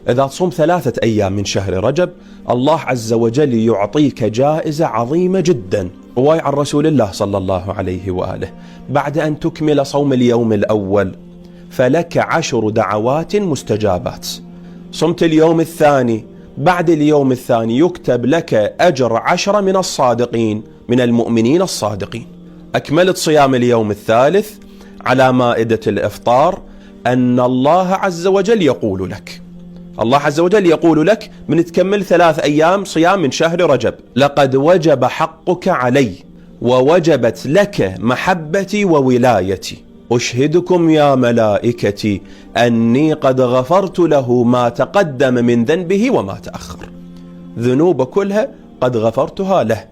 إذا تصوم 3 أيام من شهر رجب الله عز وجل يعطيك جائزة عظيمة جدا. رواية عن رسول الله صلى الله عليه وآله: بعد أن تكمل صوم اليوم الأول فلك 10 دعوات مستجابات. صمت اليوم الثاني، بعد اليوم الثاني يكتب لك أجر 10 من الصادقين، من المؤمنين الصادقين. أكملت صيام اليوم الثالث على مائدة الإفطار، أن الله عز وجل يقول لك، الله عز وجل يقول لك من تكمل 3 أيام صيام من شهر رجب: لقد وجب حقك علي ووجبت لك محبتي وولايتي، أشهدكم يا ملائكتي أني قد غفرت له ما تقدم من ذنبه وما تأخر. ذنوب كلها قد غفرتها له.